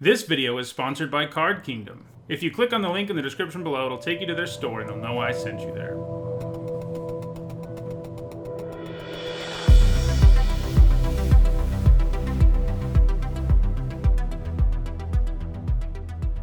This video is sponsored by Card Kingdom. If you click on the link in the description below, it'll take you to their store and they'll know I sent you there.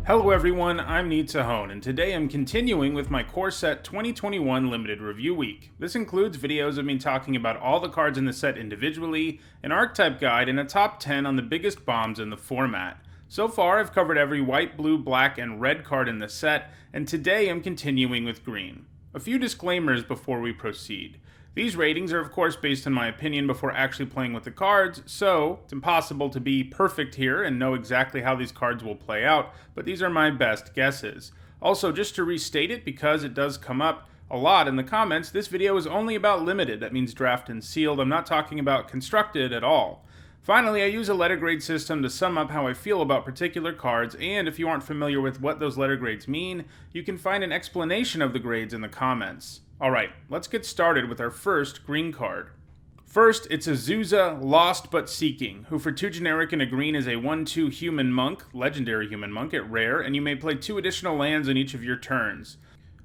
Hello everyone, I'm Nitsahone, and today I'm continuing with my Core Set 2021 Limited Review Week. This includes videos of me talking about all the cards in the set individually, an archetype guide, and a top 10 on the biggest bombs in the format. So far, I've covered every white, blue, black, and red card in the set, and today I'm continuing with green. A few disclaimers before we proceed. These ratings are of course based on my opinion before actually playing with the cards, so it's impossible to be perfect here and know exactly how these cards will play out, but these are my best guesses. Also, just to restate it, because it does come up a lot in the comments, this video is only about limited. That means draft and sealed. I'm not talking about constructed at all. Finally, I use a letter grade system to sum up how I feel about particular cards, and if you aren't familiar with what those letter grades mean, you can find an explanation of the grades in the comments. Alright, let's get started with our first green card. First, it's a Zuza Lost but Seeking, who for 2 generic and a green is a 1/2 human monk, legendary human monk at rare, and you may play 2 additional lands in each of your turns.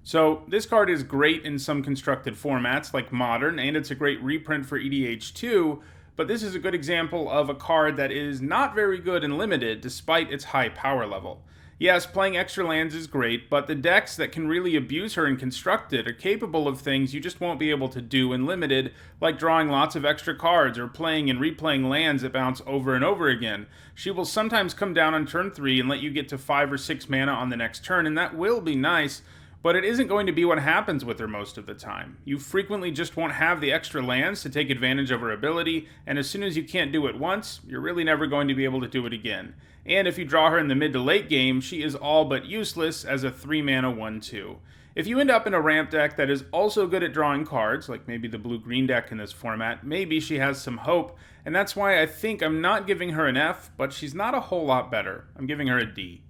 So, this card is great in some constructed formats like Modern, and it's a great reprint for EDH2, but this is a good example of a card that is not very good in Limited despite its high power level. Yes, playing extra lands is great, but the decks that can really abuse her in Constructed are capable of things you just won't be able to do in Limited, like drawing lots of extra cards or playing and replaying lands that bounce over and over again. She will sometimes come down on turn 3 and let you get to 5 or 6 mana on the next turn, and that will be nice, but it isn't going to be what happens with her most of the time. You frequently just won't have the extra lands to take advantage of her ability, and as soon as you can't do it once, you're really never going to be able to do it again. And if you draw her in the mid to late game, she is all but useless as a 3 mana 1/2. If you end up in a ramp deck that is also good at drawing cards, like maybe the blue-green deck in this format, maybe she has some hope, and that's why I think I'm not giving her an F, but she's not a whole lot better. I'm giving her a D.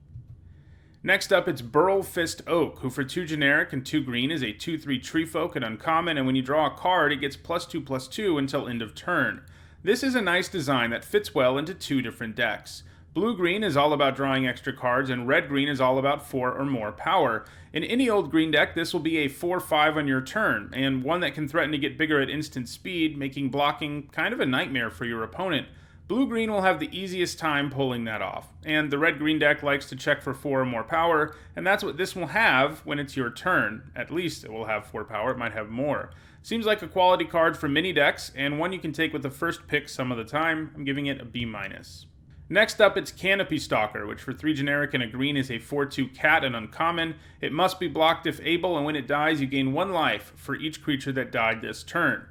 Next up, it's Burrow Fist Oak, who for 2 generic and 2 green is a 2/3 tree folk and uncommon, and when you draw a card, it gets +2/+2 until end of turn. This is a nice design that fits well into 2 different decks. Blue-green is all about drawing extra cards, and red-green is all about 4 or more power. In any old green deck, this will be a 4/5 on your turn, and one that can threaten to get bigger at instant speed, making blocking kind of a nightmare for your opponent. Blue-green will have the easiest time pulling that off, and the red-green deck likes to check for 4 or more power, and that's what this will have when it's your turn. At least it will have 4 power, it might have more. Seems like a quality card for mini decks, and one you can take with the first pick some of the time. I'm giving it a B-. Next up, it's Canopy Stalker, which for 3 generic and a green is a 4/2 cat and uncommon. It must be blocked if able, and when it dies, you gain 1 life for each creature that died this turn.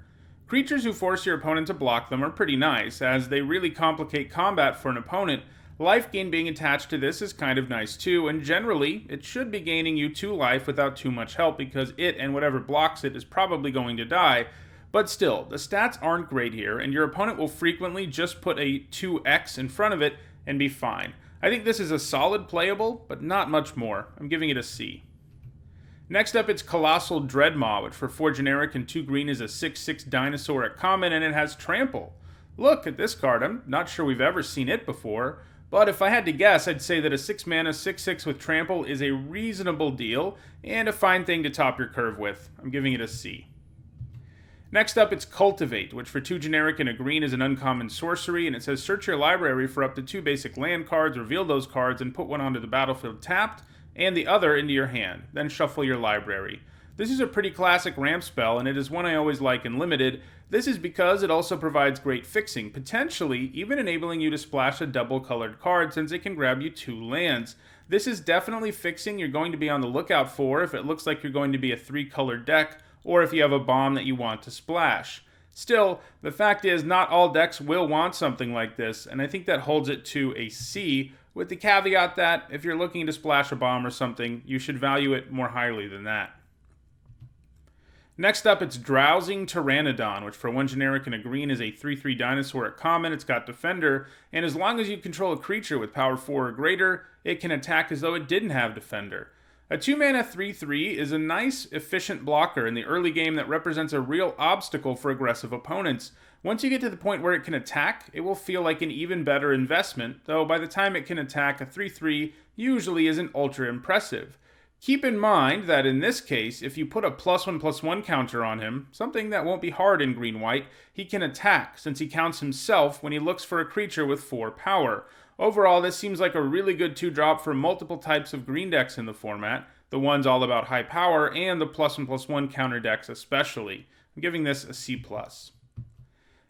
Creatures who force your opponent to block them are pretty nice, as they really complicate combat for an opponent. Life gain being attached to this is kind of nice too, and generally, it should be gaining you 2 life without too much help because it and whatever blocks it is probably going to die. But still, the stats aren't great here, and your opponent will frequently just put a 2x in front of it and be fine. I think this is a solid playable, but not much more. I'm giving it a C. Next up, it's Colossal Dread, which for 4 generic and 2 green is a 6/6 dinosaur at common, and it has Trample. Look at this card, I'm not sure we've ever seen it before, but if I had to guess, I'd say that a 6 mana 6/6 with Trample is a reasonable deal, and a fine thing to top your curve with. I'm giving it a C. Next up, it's Cultivate, which for 2 generic and a green is an uncommon sorcery, and it says search your library for up to 2 basic land cards, reveal those cards, and put one onto the battlefield tapped, and the other into your hand. Then shuffle your library. This is a pretty classic ramp spell, and it is one I always like in Limited. This is because it also provides great fixing, potentially even enabling you to splash a double-colored card since it can grab you 2 lands. This is definitely fixing you're going to be on the lookout for if it looks like you're going to be a 3-colored deck, or if you have a bomb that you want to splash. Still, the fact is not all decks will want something like this, and I think that holds it to a C, with the caveat that if you're looking to splash a bomb or something, you should value it more highly than that. Next up, it's Drowsingpteranodon, which for 1 generic and a green is a 3/3 dinosaur at common. It's got Defender, and as long as you control a creature with power 4 or greater, it can attack as though it didn't have Defender. A 2 mana 3/3 is a nice, efficient blocker in the early game that represents a real obstacle for aggressive opponents. Once you get to the point where it can attack, it will feel like an even better investment, though by the time it can attack, a 3/3 usually isn't ultra impressive. Keep in mind that in this case, if you put a +1/+1 counter on him, something that won't be hard in green-white, he can attack, since he counts himself when he looks for a creature with 4 power. Overall, this seems like a really good 2-drop for multiple types of green decks in the format, the ones all about high power, and the +1/+1 counter decks especially. I'm giving this a C+.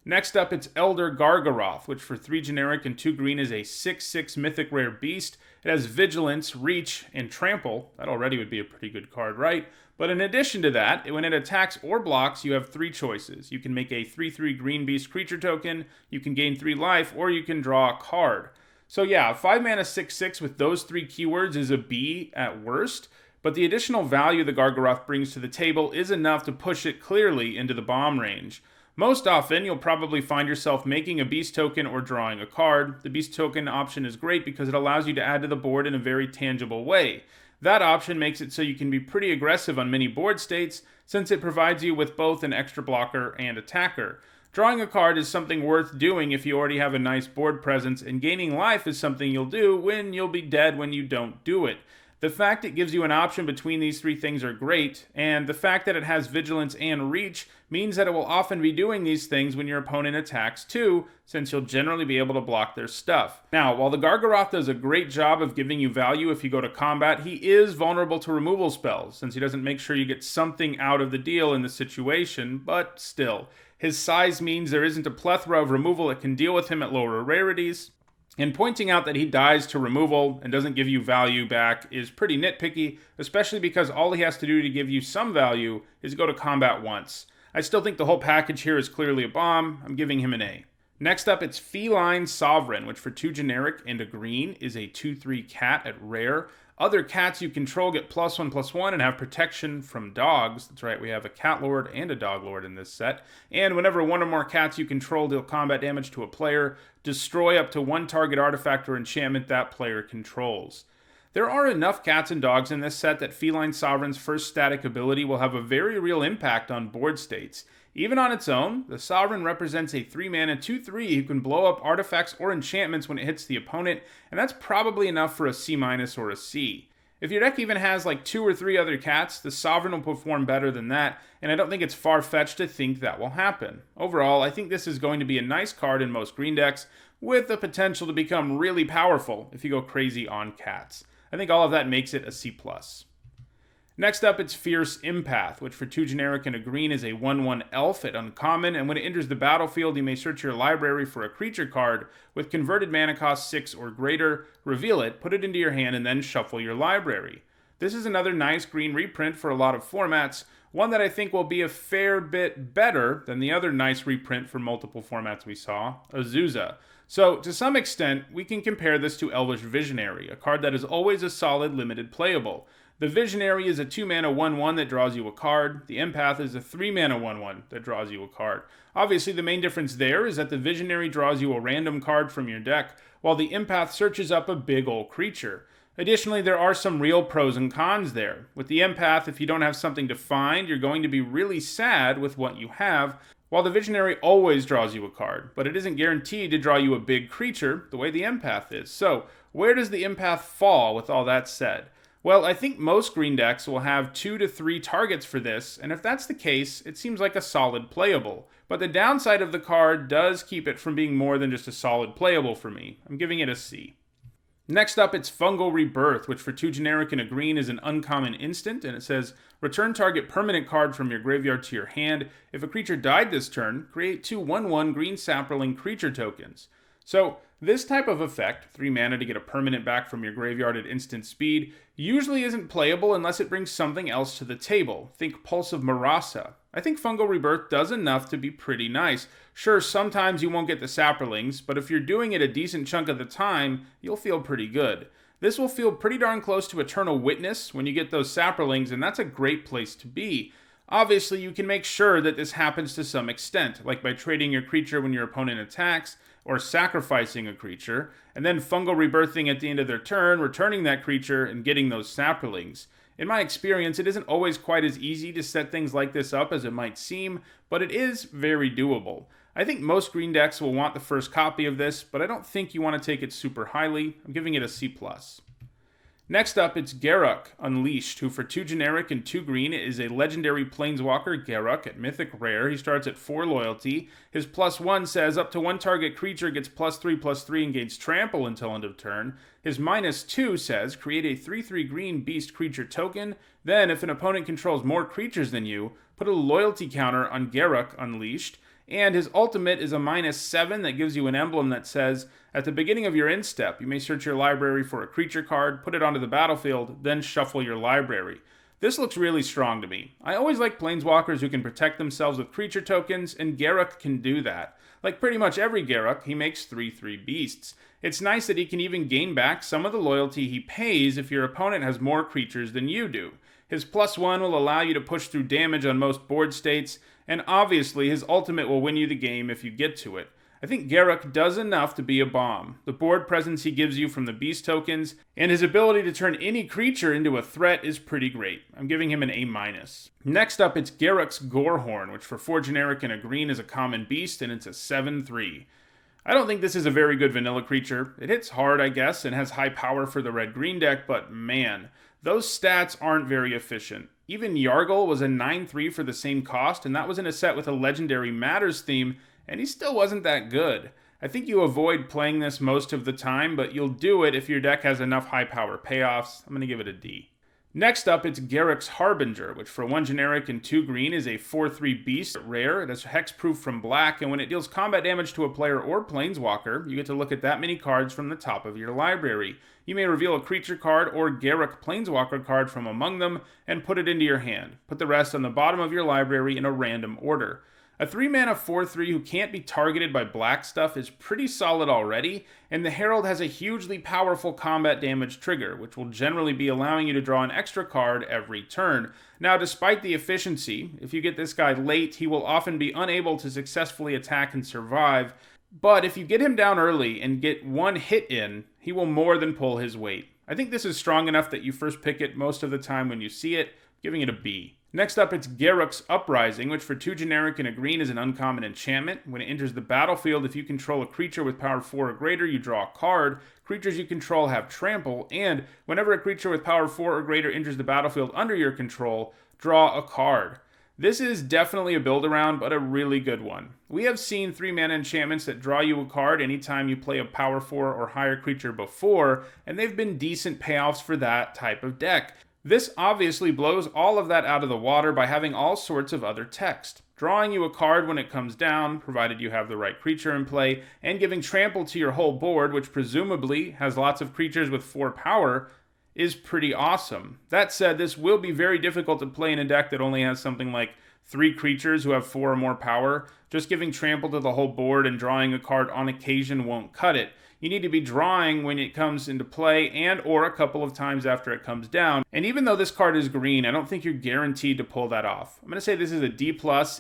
Next up, it's Elder Gargaroth, which for 3 generic and 2 green is a 6/6 mythic rare beast. It has Vigilance, Reach, and Trample. That already would be a pretty good card, right? But in addition to that, when it attacks or blocks, you have 3 choices. You can make a 3/3 green beast creature token, you can gain 3 life, or you can draw a card. So yeah, 5 mana 6/6 with those 3 keywords is a B at worst, but the additional value the Gargaroth brings to the table is enough to push it clearly into the bomb range. Most often, you'll probably find yourself making a beast token or drawing a card. The beast token option is great because it allows you to add to the board in a very tangible way. That option makes it so you can be pretty aggressive on many board states, since it provides you with both an extra blocker and attacker. Drawing a card is something worth doing if you already have a nice board presence, and gaining life is something you'll do when you'll be dead when you don't do it. The fact it gives you an option between these 3 things are great, and the fact that it has Vigilance and Reach means that it will often be doing these things when your opponent attacks too, since you'll generally be able to block their stuff. Now, while the Gargaroth does a great job of giving you value if you go to combat, he is vulnerable to removal spells, since he doesn't make sure you get something out of the deal in the situation, but still. His size means there isn't a plethora of removal that can deal with him at lower rarities. And pointing out that he dies to removal and doesn't give you value back is pretty nitpicky, especially because all he has to do to give you some value is go to combat once. I still think the whole package here is clearly a bomb. I'm giving him an A. Next up, it's Felines Sovereign, which for 2 generic and a green is a 2/3 cat at rare. Other cats you control get +1/+1 and have protection from dogs. That's right, we have a cat lord and a dog lord in this set. And whenever one or more cats you control deal combat damage to a player, destroy up to 1 target artifact or enchantment that player controls. There are enough cats and dogs in this set that Feline Sovereign's first static ability will have a very real impact on board states. Even on its own, the Sovereign represents a 3 mana 2/3 who can blow up artifacts or enchantments when it hits the opponent, and that's probably enough for a C- or a C. If your deck even has like 2 or 3 other cats, the Sovereign will perform better than that, and I don't think it's far-fetched to think that will happen. Overall, I think this is going to be a nice card in most green decks, with the potential to become really powerful if you go crazy on cats. I think all of that makes it a C+. Next up, it's Fierce Empath, which for 2 generic and a green is a 1/1 elf at uncommon, and when it enters the battlefield, you may search your library for a creature card with converted mana cost 6 or greater, reveal it, put it into your hand, and then shuffle your library. This is another nice green reprint for a lot of formats, one that I think will be a fair bit better than the other nice reprint for multiple formats we saw, Zuza. So, to some extent, we can compare this to Elvish Visionary, a card that is always a solid limited playable. The Visionary is a 2 mana 1/1 that draws you a card. The Empath is a 3 mana 1/1 that draws you a card. Obviously, the main difference there is that the Visionary draws you a random card from your deck, while the Empath searches up a big ol' creature. Additionally, there are some real pros and cons there. With the Empath, if you don't have something to find, you're going to be really sad with what you have, while the Visionary always draws you a card, but it isn't guaranteed to draw you a big creature the way the Empath is. So, where does the Empath fall with all that said? Well, I think most green decks will have 2 to 3 targets for this, and if that's the case, it seems like a solid playable. But the downside of the card does keep it from being more than just a solid playable for me. I'm giving it a C. Next up, it's Fungal Rebirth, which for 2 generic and a green is an uncommon instant, and it says, return target permanent card from your graveyard to your hand. If a creature died this turn, create 2 1/1 green sapling creature tokens. So, this type of effect, 3 mana to get a permanent back from your graveyard at instant speed, usually isn't playable unless it brings something else to the table. Think Pulse of Marasa. I think Fungal Rebirth does enough to be pretty nice. Sure, sometimes you won't get the saplings, but if you're doing it a decent chunk of the time, you'll feel pretty good. This will feel pretty darn close to Eternal Witness when you get those saplings, and that's a great place to be. Obviously, you can make sure that this happens to some extent, like by trading your creature when your opponent attacks, or sacrificing a creature, and then Fungal Rebirthing at the end of their turn, returning that creature, and getting those saplings. In my experience, it isn't always quite as easy to set things like this up as it might seem, but it is very doable. I think most green decks will want the first copy of this, but I don't think you want to take it super highly. I'm giving it a C+. Next up, it's Garrick Unleashed, who for 2 generic and 2 green is a legendary planeswalker Garruk at Mythic Rare. He starts at 4 loyalty. His +1 says up to 1 target creature gets +3/+3 and gains trample until end of turn. His -2 says create a 3/3 green beast creature token. Then, if an opponent controls more creatures than you, put a loyalty counter on Garrick Unleashed. And his ultimate is a -7 that gives you an emblem that says, at the beginning of your end step, you may search your library for a creature card, put it onto the battlefield, then shuffle your library. This looks really strong to me. I always like planeswalkers who can protect themselves with creature tokens, and Garruk can do that. Like pretty much every Garruk, he makes 3/3 beasts. It's nice that he can even gain back some of the loyalty he pays if your opponent has more creatures than you do. His +1 will allow you to push through damage on most board states, and obviously his ultimate will win you the game if you get to it. I think Garruk does enough to be a bomb. The board presence he gives you from the beast tokens, and his ability to turn any creature into a threat is pretty great. I'm giving him an A-. Next up, it's Garruk's Gorehorn, which for 4 generic and a green is a common beast, and it's a 7/3. I don't think this is a very good vanilla creature. It hits hard, I guess, and has high power for the red-green deck, but man, those stats aren't very efficient. Even Yargle was a 9/3 for the same cost, and that was in a set with a legendary Matters theme, and he still wasn't that good. I think you avoid playing this most of the time, but you'll do it if your deck has enough high power payoffs. I'm going to give it a D. Next up, it's Garrix Harbinger, which for 1 generic and 2 green is a 4/3 beast rare. It has hexproof from black, and when it deals combat damage to a player or planeswalker, you get to look at that many cards from the top of your library. You may reveal a creature card or Garruk planeswalker card from among them and put it into your hand. Put the rest on the bottom of your library in a random order. A 3-mana 4/3 who can't be targeted by black stuff is pretty solid already, and the Herald has a hugely powerful combat damage trigger, which will generally be allowing you to draw an extra card every turn. Now, despite the efficiency, if you get this guy late, he will often be unable to successfully attack and survive, but if you get him down early and get 1 hit in, he will more than pull his weight. I think this is strong enough that you first pick it most of the time when you see it, giving it a B. Next up, it's Ups Uprising, which for 2 generic and a green is an uncommon enchantment. When it enters the battlefield, if you control a creature with power 4 or greater, you draw a card. Creatures you control have trample, and whenever a creature with power 4 or greater enters the battlefield under your control, draw a card. This is definitely a build-around, but a really good one. We have seen 3-mana enchantments that draw you a card anytime you play a power 4 or higher creature before, and they've been decent payoffs for that type of deck. This obviously blows all of that out of the water by having all sorts of other text. Drawing you a card when it comes down, provided you have the right creature in play, and giving trample to your whole board, which presumably has lots of creatures with 4 power, is pretty awesome. That said, this will be very difficult to play in a deck that only has something like 3 creatures who have 4 or more power. Just giving trample to the whole board and drawing a card on occasion won't cut it. You need to be drawing when it comes into play and or a couple of times after it comes down. And even though this card is green, I don't think you're guaranteed to pull that off. I'm going to say this is a D+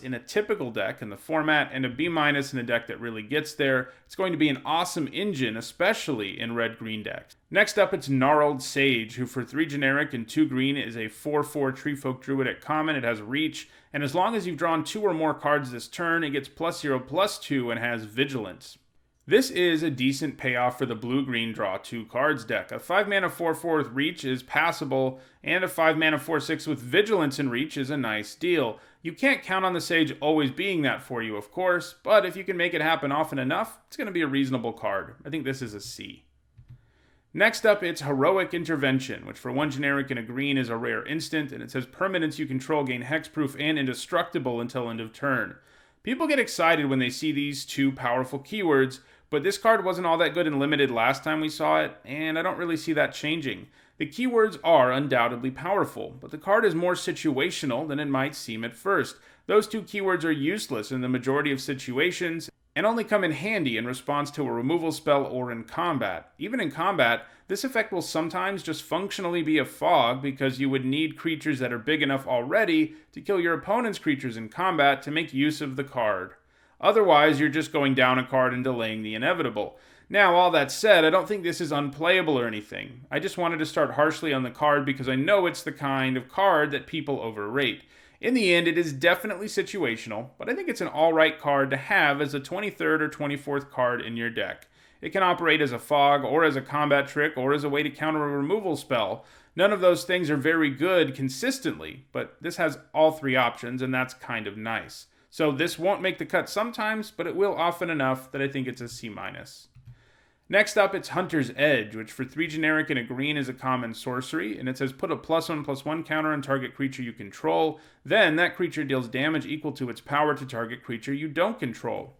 in a typical deck in the format and a B- in a deck that really gets there. It's going to be an awesome engine, especially in red-green decks. Next up, it's Gnarled Sage, who for 3 generic and 2 green is a 4/4 Treefolk Druid at common. It has reach, and as long as you've drawn 2 or more cards this turn, it gets +0/+2 and has vigilance. This is a decent payoff for the blue-green draw 2 cards deck. A 5-mana 4/4 with reach is passable, and a 5-mana 4/6 with vigilance and reach is a nice deal. You can't count on the Sage always being that for you, of course, but if you can make it happen often enough, it's going to be a reasonable card. I think this is a C. Next up, it's Heroic Intervention, which for 1 generic and a green is a rare instant, and it says permanents you control gain hexproof and indestructible until end of turn. People get excited when they see these 2 powerful keywords, but this card wasn't all that good in Limited last time we saw it, and I don't really see that changing. The keywords are undoubtedly powerful, but the card is more situational than it might seem at first. Those 2 keywords are useless in the majority of situations, and only come in handy in response to a removal spell or in combat. Even in combat, this effect will sometimes just functionally be a fog because you would need creatures that are big enough already to kill your opponent's creatures in combat to make use of the card. Otherwise, you're just going down a card and delaying the inevitable. Now, all that said, I don't think this is unplayable or anything. I just wanted to start harshly on the card because I know it's the kind of card that people overrate. In the end, it is definitely situational, but I think it's an alright card to have as a 23rd or 24th card in your deck. It can operate as a fog, or as a combat trick, or as a way to counter a removal spell. None of those things are very good consistently, but this has all three options, and that's kind of nice. So this won't make the cut sometimes, but it will often enough that I think it's a C-. Next up, it's Hunter's Edge, which for 3 generic and a green is a common sorcery, and it says put a +1/+1 counter on target creature you control, then that creature deals damage equal to its power to target creature you don't control.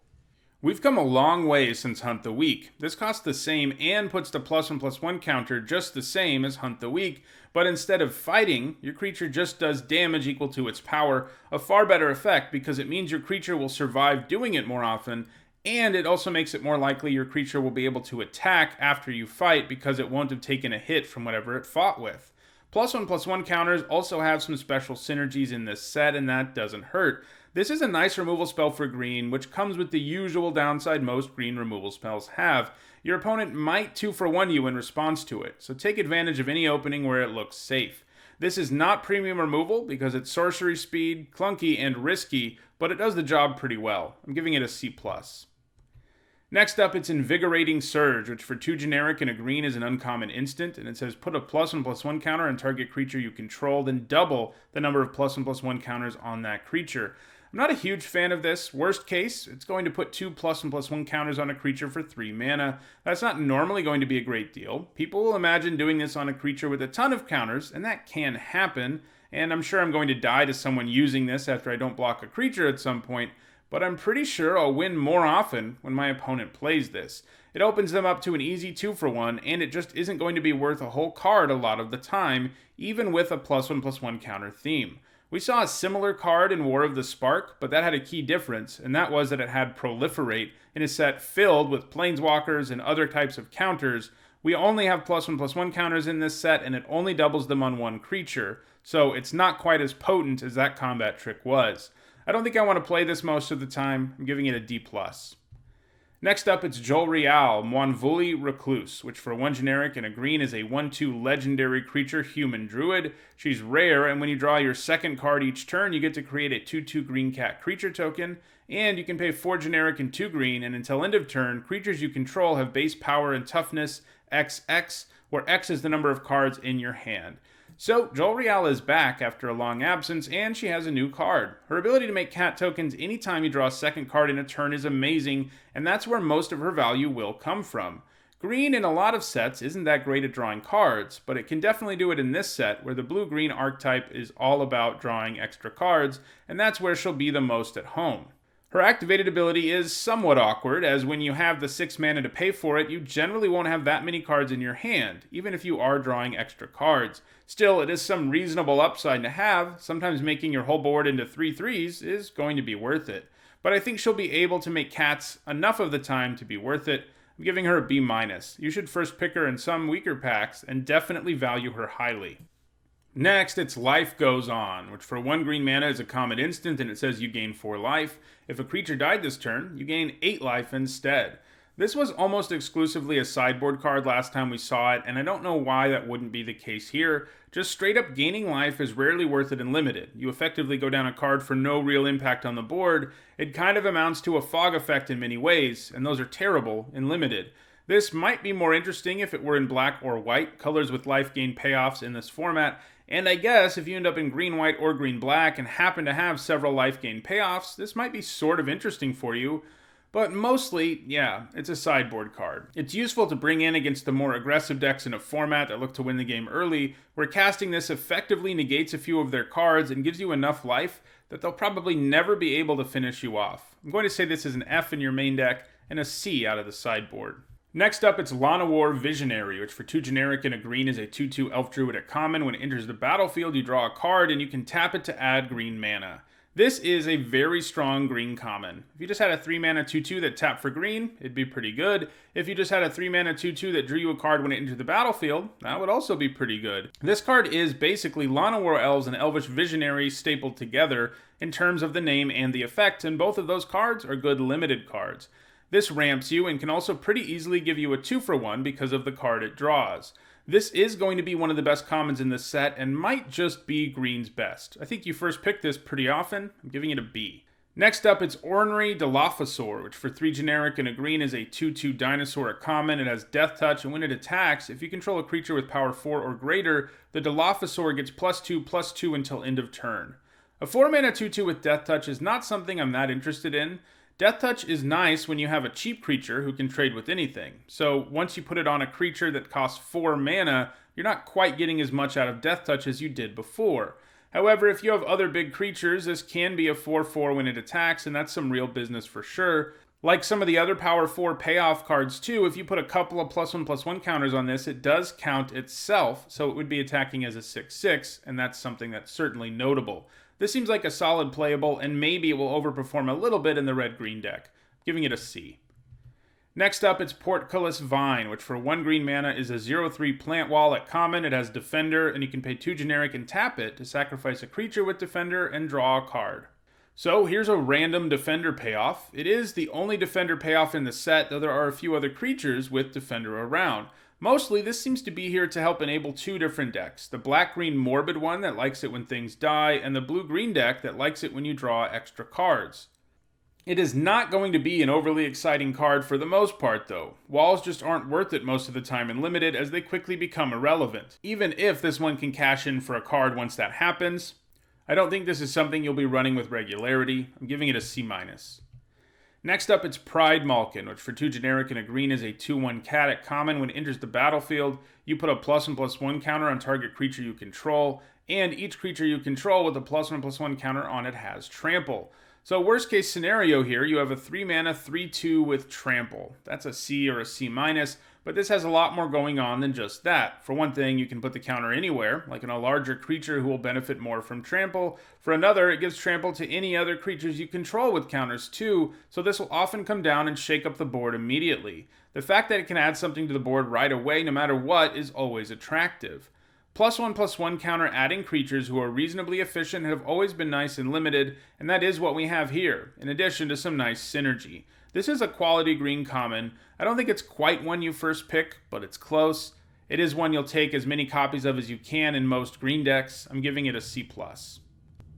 We've come a long way since Hunt the Weak. This costs the same and puts the +1/+1 counter just the same as Hunt the Weak, but instead of fighting, your creature just does damage equal to its power, a far better effect because it means your creature will survive doing it more often, and it also makes it more likely your creature will be able to attack after you fight because it won't have taken a hit from whatever it fought with. +1/+1 counters also have some special synergies in this set, and that doesn't hurt. This is a nice removal spell for green, which comes with the usual downside most green removal spells have. Your opponent might 2-for-1 you in response to it, so take advantage of any opening where it looks safe. This is not premium removal because it's sorcery speed, clunky, and risky, but it does the job pretty well. I'm giving it a C+. Next up, it's Invigorating Surge, which for 2 generic and a green is an uncommon instant, and it says put a +1/+1 counter on target creature you control, then double the number of +1/+1 counters on that creature. I'm not a huge fan of this. Worst case, it's going to put 2 +1/+1 counters on a creature for 3 mana. That's not normally going to be a great deal. People will imagine doing this on a creature with a ton of counters, and that can happen, and I'm sure I'm going to die to someone using this after I don't block a creature at some point, but I'm pretty sure I'll win more often when my opponent plays this. It opens them up to an easy 2-for-1, and it just isn't going to be worth a whole card a lot of the time, even with a +1/+1 counter theme. We saw a similar card in War of the Spark, but that had a key difference, and that was that it had Proliferate in a set filled with planeswalkers and other types of counters. We only have +1/+1 counters in this set, and it only doubles them on one creature, so it's not quite as potent as that combat trick was. I don't think I want to play this most of the time. I'm giving it a D+. Next up, it's Jolreal, Moinvuli Recluse, which for 1 generic and a green is a 1/2 legendary creature human druid. She's rare, and when you draw your second card each turn, you get to create a 2/2 green cat creature token, and you can pay 4 generic and 2 green, and until end of turn, creatures you control have base power and toughness XX, where X is the number of cards in your hand. So, Jolreal is back after a long absence, and she has a new card. Her ability to make cat tokens anytime you draw a second card in a turn is amazing, and that's where most of her value will come from. Green in a lot of sets isn't that great at drawing cards, but it can definitely do it in this set, where the blue-green archetype is all about drawing extra cards, and that's where she'll be the most at home. Her activated ability is somewhat awkward, as when you have the 6 mana to pay for it, you generally won't have that many cards in your hand, even if you are drawing extra cards. Still, it is some reasonable upside to have. Sometimes making your whole board into 3/3s is going to be worth it. But I think she'll be able to make cats enough of the time to be worth it. I'm giving her a B-. You should first pick her in some weaker packs, and definitely value her highly. Next, it's Life Goes On, which for 1 green mana is a common instant, and it says you gain 4 life. If a creature died this turn, you gain 8 life instead. This was almost exclusively a sideboard card last time we saw it, and I don't know why that wouldn't be the case here. Just straight up gaining life is rarely worth it in Limited. You effectively go down a card for no real impact on the board. It kind of amounts to a fog effect in many ways, and those are terrible in Limited. This might be more interesting if it were in black or white, colors with life gain payoffs in this format, and I guess if you end up in green-white or green-black and happen to have several life gain payoffs, this might be sort of interesting for you. But mostly, yeah, it's a sideboard card. It's useful to bring in against the more aggressive decks in a format that look to win the game early, where casting this effectively negates a few of their cards and gives you enough life that they'll probably never be able to finish you off. I'm going to say this is an F in your main deck and a C out of the sideboard. Next up, it's Lana War Visionary, which for 2 generic and a green is a 2/2 Elf Druid at common. When it enters the battlefield, you draw a card and you can tap it to add green mana. This is a very strong green common. If you just had a 3 mana 2/2 that tapped for green, it'd be pretty good. If you just had a 3 mana 2/2 that drew you a card when it entered the battlefield, that would also be pretty good. This card is basically Lana War Elves and Elvish Visionary stapled together in terms of the name and the effect, and both of those cards are good limited cards. This ramps you and can also pretty easily give you a 2-for-1 because of the card it draws. This is going to be one of the best commons in this set and might just be green's best. I think you first pick this pretty often. I'm giving it a B. Next up, it's Ornery Dilophosaurus, which for 3 generic and a green is a 2/2 dinosaur at common. It has Death Touch, and when it attacks, if you control a creature with power 4 or greater, the Dilophosaurus gets +2/+2 until end of turn. A 4-mana 2/2 with Death Touch is not something I'm that interested in. Death Touch is nice when you have a cheap creature who can trade with anything. So once you put it on a creature that costs 4 mana, you're not quite getting as much out of Death Touch as you did before. However, if you have other big creatures, this can be a 4/4 when it attacks, and that's some real business for sure. Like some of the other power 4 payoff cards too, if you put a couple of +1/+1 counters on this, it does count itself, so it would be attacking as a 6/6, and that's something that's certainly notable. This seems like a solid playable, and maybe it will overperform a little bit in the red-green deck, giving it a C. Next up, it's Portcullis Vine, which for 1 green mana is a 0/3 plant wall at common. It has Defender, and you can pay 2 generic and tap it to sacrifice a creature with Defender and draw a card. So here's a random Defender payoff. It is the only Defender payoff in the set, though there are a few other creatures with Defender around. Mostly, this seems to be here to help enable 2 different decks. The black-green Morbid one that likes it when things die, and the blue-green deck that likes it when you draw extra cards. It is not going to be an overly exciting card for the most part, though. Walls just aren't worth it most of the time in Limited, as they quickly become irrelevant. Even if this one can cash in for a card once that happens, I don't think this is something you'll be running with regularity. I'm giving it a C-. Next up, it's Pride Malkin, which for 2 generic and a green is a 2/1 cat at common. When it enters the battlefield, you put a +1/+1 counter on target creature you control, and each creature you control with a +1/+1 counter on it has Trample. So worst case scenario here, you have a 3 mana 3/2 with Trample. That's a C or a C-, but this has a lot more going on than just that. For one thing, you can put the counter anywhere, like in a larger creature who will benefit more from Trample. For another, it gives Trample to any other creatures you control with counters too, so this will often come down and shake up the board immediately. The fact that it can add something to the board right away, no matter what, is always attractive. +1/+1 counter adding creatures who are reasonably efficient have always been nice and Limited, and that is what we have here, in addition to some nice synergy. This is a quality green common. I don't think it's quite one you first pick, but it's close. It is one you'll take as many copies of as you can in most green decks. I'm giving it a C+.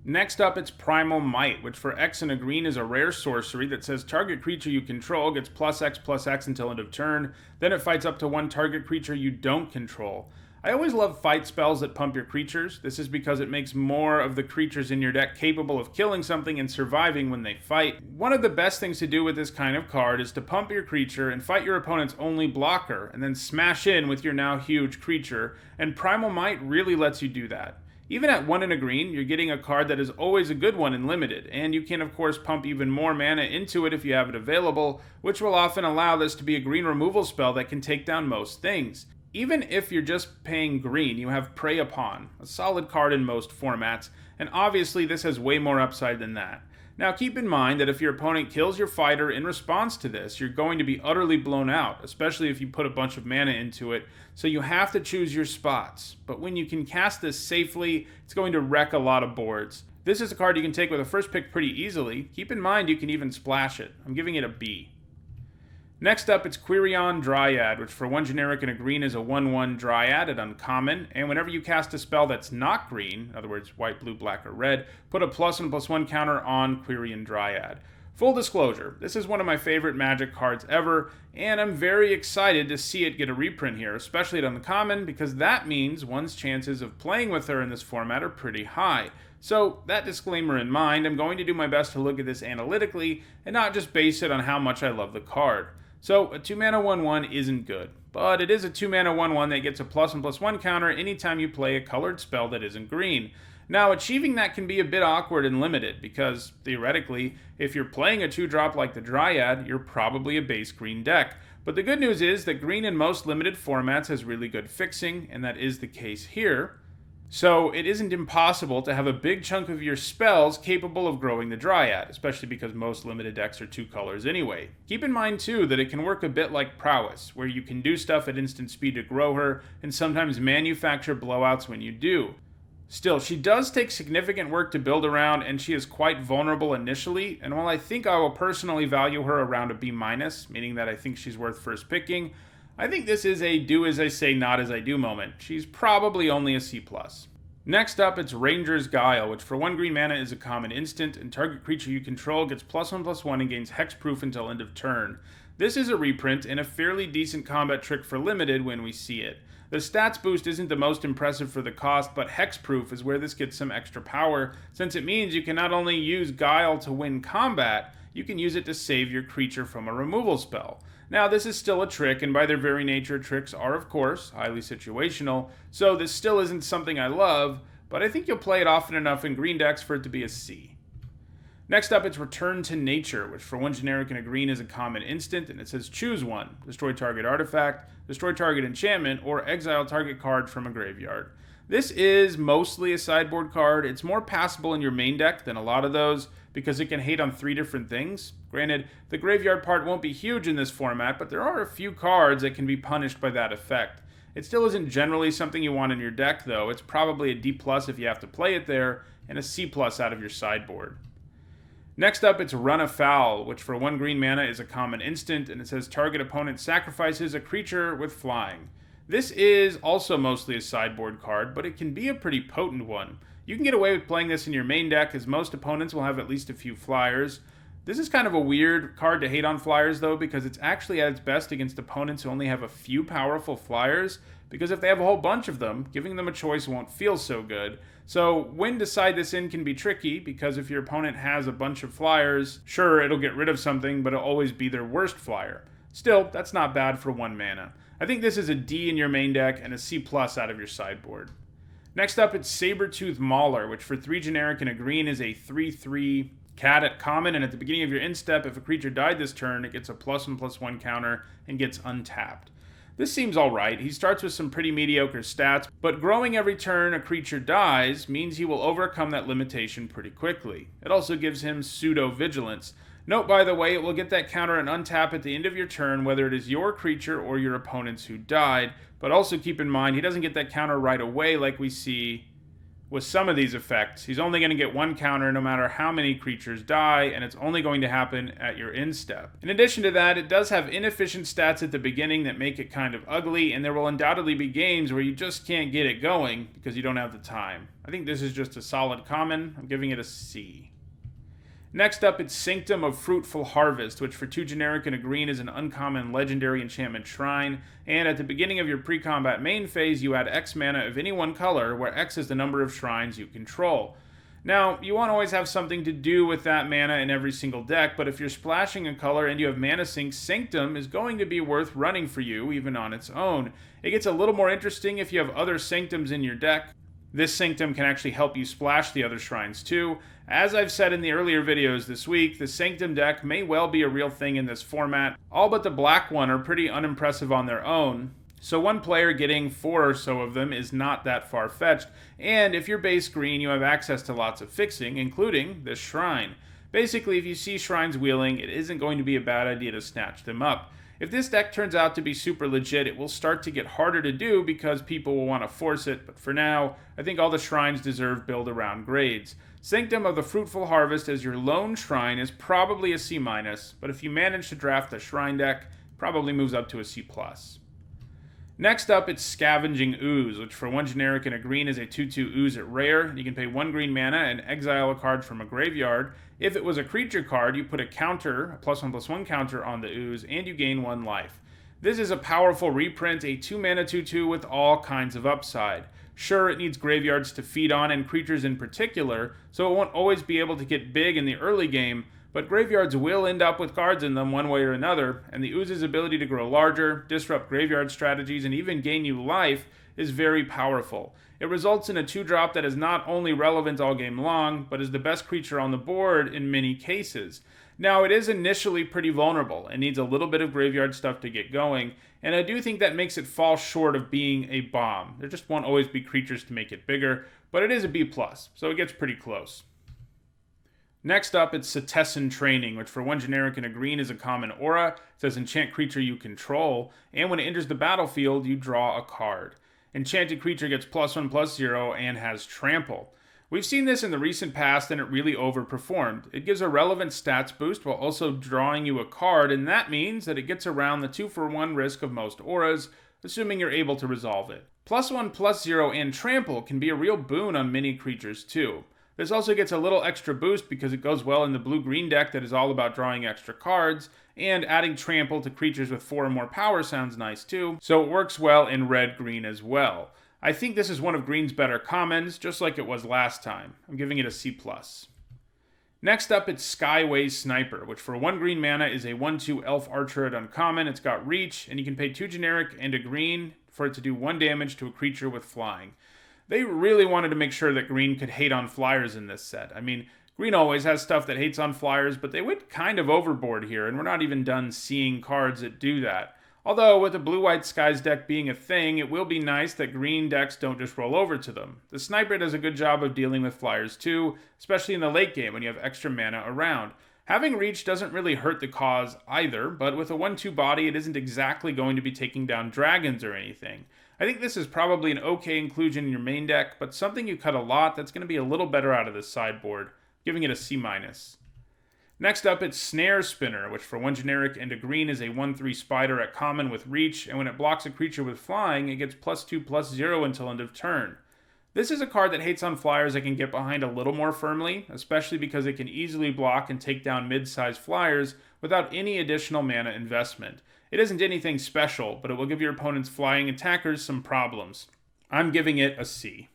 Next up, it's Primal Might, which for X and a green is a rare sorcery that says target creature you control gets +X/+X until end of turn, then it fights up to 1 target creature you don't control. I always love fight spells that pump your creatures. This is because it makes more of the creatures in your deck capable of killing something and surviving when they fight. One of the best things to do with this kind of card is to pump your creature and fight your opponent's only blocker, and then smash in with your now huge creature, and Primal Might really lets you do that. Even at 1 and a green, you're getting a card that is always a good one in Limited, and you can of course pump even more mana into it if you have it available, which will often allow this to be a green removal spell that can take down most things. Even if you're just paying green, you have Prey Upon, a solid card in most formats, and obviously this has way more upside than that. Now keep in mind that if your opponent kills your fighter in response to this, you're going to be utterly blown out, especially if you put a bunch of mana into it, so you have to choose your spots. But when you can cast this safely, it's going to wreck a lot of boards. This is a card you can take with a first pick pretty easily. Keep in mind you can even splash it. I'm giving it a B. Next up, it's Quirion Dryad, which for 1 generic and a green is a 1/1 Dryad at uncommon, and whenever you cast a spell that's not green, in other words, white, blue, black, or red, put a +1/+1 counter on Quirion Dryad. Full disclosure, this is one of my favorite Magic cards ever, and I'm very excited to see it get a reprint here, especially at uncommon, because that means one's chances of playing with her in this format are pretty high. So, that disclaimer in mind, I'm going to do my best to look at this analytically, and not just base it on how much I love the card. So, a 2-mana 1/1 isn't good, but it is a 2-mana 1/1 that gets a +1/+1 counter anytime you play a colored spell that isn't green. Now, achieving that can be a bit awkward and Limited, because, theoretically, if you're playing a 2-drop like the Dryad, you're probably a base green deck. But the good news is that green in most Limited formats has really good fixing, and that is the case here. So it isn't impossible to have a big chunk of your spells capable of growing the Dryad, especially because most Limited decks are 2 colors anyway. Keep in mind too that it can work a bit like Prowess, where you can do stuff at instant speed to grow her, and sometimes manufacture blowouts when you do. Still, she does take significant work to build around, and she is quite vulnerable initially, and while I think I will personally value her around a B-, meaning that I think she's worth first picking, I think this is a do as I say, not as I do moment. She's probably only a C+. Next up, it's Ranger's Guile, which for 1 green mana is a common instant, and target creature you control gets +1/+1 and gains hexproof until end of turn. This is a reprint and a fairly decent combat trick for limited when we see it. The stats boost isn't the most impressive for the cost, but hexproof is where this gets some extra power, since it means you can not only use Guile to win combat, you can use it to save your creature from a removal spell. Now, this is still a trick, and by their very nature, tricks are, of course, highly situational, so this still isn't something I love, but I think you'll play it often enough in green decks for it to be a C. Next up, it's Return to Nature, which for 1 generic and a green is a common instant, and it says choose one. Destroy target artifact, destroy target enchantment, or exile target card from a graveyard. This is mostly a sideboard card. It's more passable in your main deck than a lot of those, because it can hate on 3 different things. Granted, the graveyard part won't be huge in this format, but there are a few cards that can be punished by that effect. It still isn't generally something you want in your deck, though. It's probably a D+ if you have to play it there, and a C+ out of your sideboard. Next up, it's Run Afoul, which for 1 green mana is a common instant, and it says target opponent sacrifices a creature with flying. This is also mostly a sideboard card, but it can be a pretty potent one. You can get away with playing this in your main deck, as most opponents will have at least a few flyers. This is kind of a weird card to hate on flyers, though, because it's actually at its best against opponents who only have a few powerful flyers, because if they have a whole bunch of them, giving them a choice won't feel so good. So when to side this in can be tricky, because if your opponent has a bunch of flyers, sure, it'll get rid of something, but it'll always be their worst flyer. Still, that's not bad for 1 mana. I think this is a D in your main deck and a C+ out of your sideboard. Next up, it's Sabertooth Mauler, which for 3 generic and a green is a 3/3 cat at common, and at the beginning of your end step, if a creature died this turn, it gets a +1/+1 counter and gets untapped. This seems alright. He starts with some pretty mediocre stats, but growing every turn a creature dies means he will overcome that limitation pretty quickly. It also gives him pseudo-vigilance. Note, by the way, it will get that counter and untap at the end of your turn, whether it is your creature or your opponent's who died, but also keep in mind he doesn't get that counter right away like we see with some of these effects. He's only going to get 1 counter no matter how many creatures die, and it's only going to happen at your end step. In addition to that, it does have inefficient stats at the beginning that make it kind of ugly, and there will undoubtedly be games where you just can't get it going because you don't have the time. I think this is just a solid common. I'm giving it a C. Next up, it's Sanctum of Fruitful Harvest, which for 2 generic and a green is an uncommon legendary enchantment shrine, and at the beginning of your pre-combat main phase, you add X mana of any one color, where X is the number of shrines you control. Now, you want to always have something to do with that mana in every single deck, but if you're splashing a color and you have mana sync, Sanctum is going to be worth running for you, even on its own. It gets a little more interesting if you have other Sanctums in your deck. This Sanctum can actually help you splash the other shrines too. As I've said in the earlier videos this week, the Sanctum deck may well be a real thing in this format. All but the black one are pretty unimpressive on their own, so one player getting 4 or so of them is not that far-fetched, and if you're base green, you have access to lots of fixing, including this shrine. Basically, if you see shrines wheeling, it isn't going to be a bad idea to snatch them up. If this deck turns out to be super legit, it will start to get harder to do because people will want to force it, but for now, I think all the shrines deserve build-around grades. Sanctum of the Fruitful Harvest as your lone shrine is probably a C-, but if you manage to draft the shrine deck, probably moves up to a C+. Next up, it's Scavenging Ooze, which for 1 generic and a green is a 2/2 ooze at rare. You can pay 1 green mana and exile a card from a graveyard. If it was a creature card, you put a counter, a +1/+1 counter on the ooze, and you gain 1 life. This is a powerful reprint, a 2 mana 2/2 with all kinds of upside. Sure, it needs graveyards to feed on, and creatures in particular, so it won't always be able to get big in the early game, but graveyards will end up with cards in them one way or another, and the ooze's ability to grow larger, disrupt graveyard strategies, and even gain you life is very powerful. It results in a 2-drop that is not only relevant all game long, but is the best creature on the board in many cases. Now, it is initially pretty vulnerable and needs a little bit of graveyard stuff to get going, and I do think that makes it fall short of being a bomb. There just won't always be creatures to make it bigger, but it is a B+, so it gets pretty close. Next up, it's Cetizen Training, which for 1 generic and a green is a common aura. It says enchant creature you control, and when it enters the battlefield, you draw a card. Enchanted creature gets +1/+0 and has trample. We've seen this in the recent past and it really overperformed. It gives a relevant stats boost while also drawing you a card, and that means that it gets around the 2-for-1 risk of most auras, assuming you're able to resolve it. +1, +0, and trample can be a real boon on mini creatures too. This also gets a little extra boost because it goes well in the blue-green deck that is all about drawing extra cards, and adding trample to creatures with 4 or more power sounds nice too, so it works well in red-green as well. I think this is one of green's better commons, just like it was last time. I'm giving it a C+. Next up, it's Skyways Sniper, which for 1 green mana is a 1/2 elf archer at uncommon. It's got reach, and you can pay 2 generic and a green for it to do 1 damage to a creature with flying. They really wanted to make sure that green could hate on flyers in this set. I mean, green always has stuff that hates on flyers, but they went kind of overboard here, and we're not even done seeing cards that do that. Although, with the blue-white skies deck being a thing, it will be nice that green decks don't just roll over to them. The Sniper does a good job of dealing with flyers too, especially in the late game when you have extra mana around. Having reach doesn't really hurt the cause either, but with a 1/2 body, it isn't exactly going to be taking down dragons or anything. I think this is probably an okay inclusion in your main deck, but something you cut a lot that's going to be a little better out of this sideboard, giving it a C-. Next up, it's Snare Spinner, which for 1 generic and a green is a 1/3 spider at common with reach, and when it blocks a creature with flying, it gets +2/+0 until end of turn. This is a card that hates on flyers I can get behind a little more firmly, especially because it can easily block and take down mid-sized flyers without any additional mana investment. It isn't anything special, but it will give your opponent's flying attackers some problems. I'm giving it a C.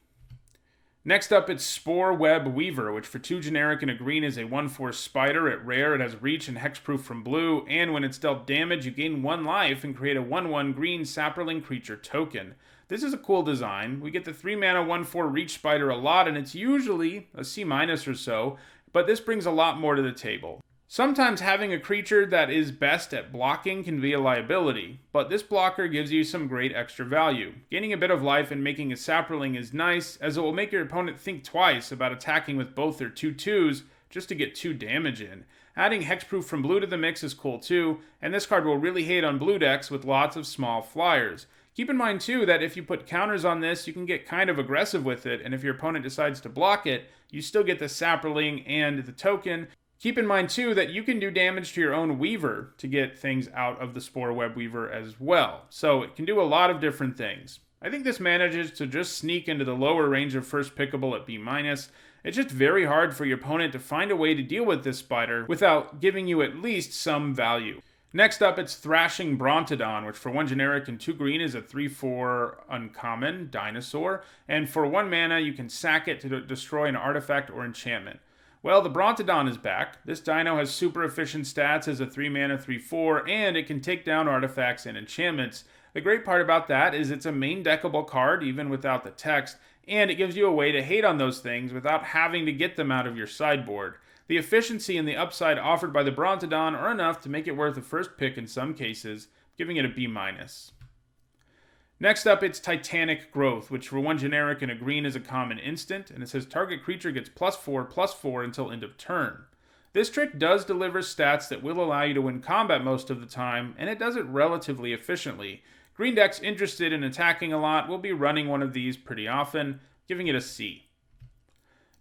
Next up, it's Spore Web Weaver, which for 2 generic and a green is a 1/4 spider. At rare, it has reach and hexproof from blue, and when it's dealt damage, you gain 1 life and create a 1/1 green sapperling creature token. This is a cool design. We get the 3 mana 1/4 reach spider a lot, and it's usually a C- or so, but this brings a lot more to the table. Sometimes having a creature that is best at blocking can be a liability, but this blocker gives you some great extra value. Gaining a bit of life and making a sapperling is nice, as it will make your opponent think twice about attacking with both their 2/2s just to get 2 damage in. Adding hexproof from blue to the mix is cool too, and this card will really hate on blue decks with lots of small flyers. Keep in mind too that if you put counters on this, you can get kind of aggressive with it, and if your opponent decides to block it, you still get the sapperling and the token. Keep in mind too that you can do damage to your own Weaver to get things out of the Spore Web Weaver as well, so it can do a lot of different things. I think this manages to just sneak into the lower range of first pickable at B-. It's just very hard for your opponent to find a way to deal with this spider without giving you at least some value. Next up, it's Thrashing Bronto Don, which for 1 generic and 2 green is a 3/4 uncommon dinosaur, and for 1 mana you can sack it to destroy an artifact or enchantment. Well, the Bronto Don is back. This dino has super efficient stats as a 3 mana 3/4, and it can take down artifacts and enchantments. The great part about that is it's a main deckable card, even without the text, and it gives you a way to hate on those things without having to get them out of your sideboard. The efficiency and the upside offered by the Bronto Don are enough to make it worth a first pick in some cases, giving it a B-. Next up, it's Titanic Growth, which for 1 generic and a green is a common instant, and it says target creature gets +4/+4 until end of turn. This trick does deliver stats that will allow you to win combat most of the time, and it does it relatively efficiently. Green decks interested in attacking a lot will be running one of these pretty often, giving it a C.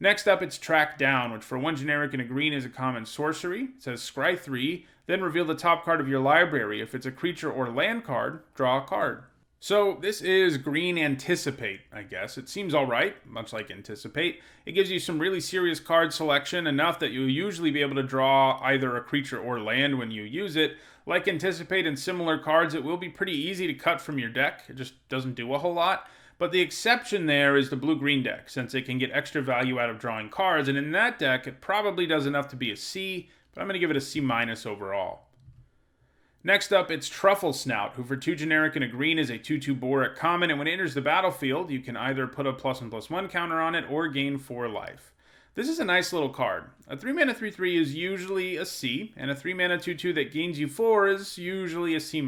Next up, it's Track Down, which for 1 generic and a green is a common sorcery. It says scry 3, then reveal the top card of your library. If it's a creature or land card, draw a card. So this is green Anticipate, I guess. It seems alright, much like Anticipate. It gives you some really serious card selection, enough that you'll usually be able to draw either a creature or land when you use it. Like Anticipate and similar cards, it will be pretty easy to cut from your deck. It just doesn't do a whole lot. But the exception there is the blue-green deck, since it can get extra value out of drawing cards, and in that deck, it probably does enough to be a C, but I'm going to give it a C- overall. Next up, it's Truffle Snout, who for 2 generic and a green is a 2/2 boar at common, and when it enters the battlefield, you can either put a +1/+1 counter on it or gain 4 life. This is a nice little card. A 3 mana 3/3 is usually a C, and a 3 mana 2/2 that gains you 4 is usually a C-.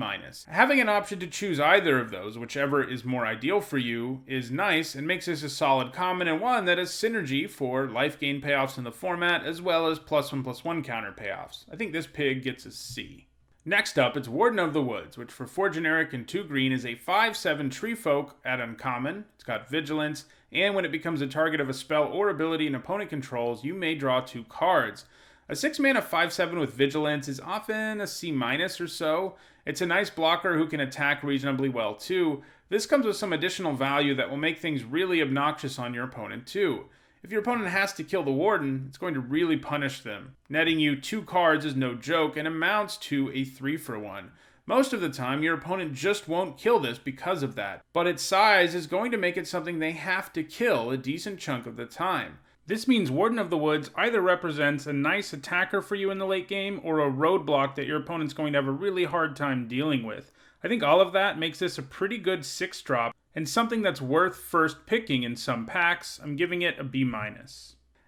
Having an option to choose either of those, whichever is more ideal for you, is nice and makes this a solid common and one that has synergy for life gain payoffs in the format as well as +1/+1 counter payoffs. I think this pig gets a C. Next up, it's Warden of the Woods, which for 4 generic and 2 green is a 5/7 tree folk at uncommon. It's got vigilance, and when it becomes a target of a spell or ability an opponent controls, you may draw 2 cards. A 6 mana 5/7 with vigilance is often a C- or so. It's a nice blocker who can attack reasonably well too. This comes with some additional value that will make things really obnoxious on your opponent too. If your opponent has to kill the Warden, it's going to really punish them. Netting you 2 cards is no joke and amounts to a 3-for-1. Most of the time, your opponent just won't kill this because of that, but its size is going to make it something they have to kill a decent chunk of the time. This means Warden of the Woods either represents a nice attacker for you in the late game or a roadblock that your opponent's going to have a really hard time dealing with. I think all of that makes this a pretty good 6-drop and something that's worth first picking in some packs. I'm giving it a B-.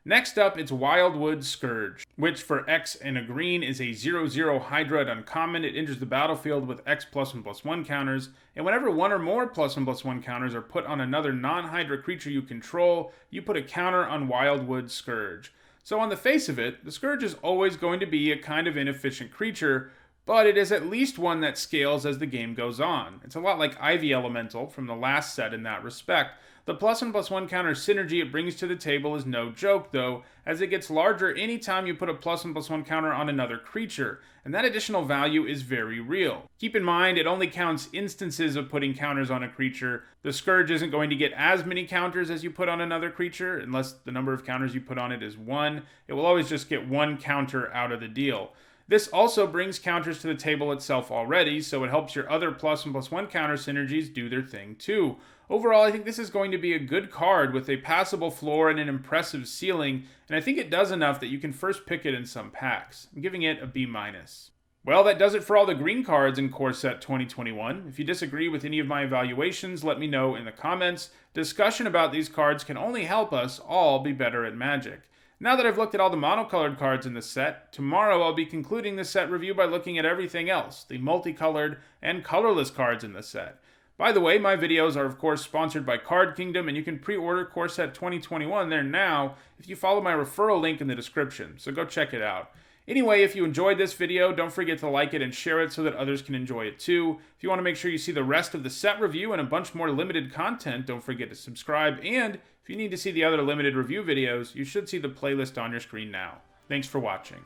Next up, it's Wildwood Scourge, which for X and a green is a 0/0 Hydra at uncommon. It enters the battlefield with X +1/+1 counters, and whenever 1 or more +1/+1 counters are put on another non-Hydra creature you control, you put a counter on Wildwood Scourge. So on the face of it, the Scourge is always going to be a kind of inefficient creature, but it is at least one that scales as the game goes on. It's a lot like Ivy Elemental from the last set in that respect. The +1/+1 counter synergy it brings to the table is no joke though, as it gets larger anytime you put a +1/+1 counter on another creature, and that additional value is very real. Keep in mind, it only counts instances of putting counters on a creature. The Scourge isn't going to get as many counters as you put on another creature, unless the number of counters you put on it is 1. It will always just get 1 counter out of the deal. This also brings counters to the table itself already, so it helps your other +1/+1 counter synergies do their thing too. Overall, I think this is going to be a good card with a passable floor and an impressive ceiling, and I think it does enough that you can first pick it in some packs. I'm giving it a B-. Well, that does it for all the green cards in Core Set 2021. If you disagree with any of my evaluations, let me know in the comments. Discussion about these cards can only help us all be better at Magic. Now that I've looked at all the monocolored cards in the set, tomorrow I'll be concluding the set review by looking at everything else, the multicolored and colorless cards in the set. By the way, my videos are of course sponsored by Card Kingdom, and you can pre-order Core Set 2021 there now if you follow my referral link in the description, so go check it out. Anyway, if you enjoyed this video, don't forget to like it and share it so that others can enjoy it too. If you want to make sure you see the rest of the set review and a bunch more limited content, don't forget to subscribe, and if you need to see the other limited review videos, you should see the playlist on your screen now. Thanks for watching.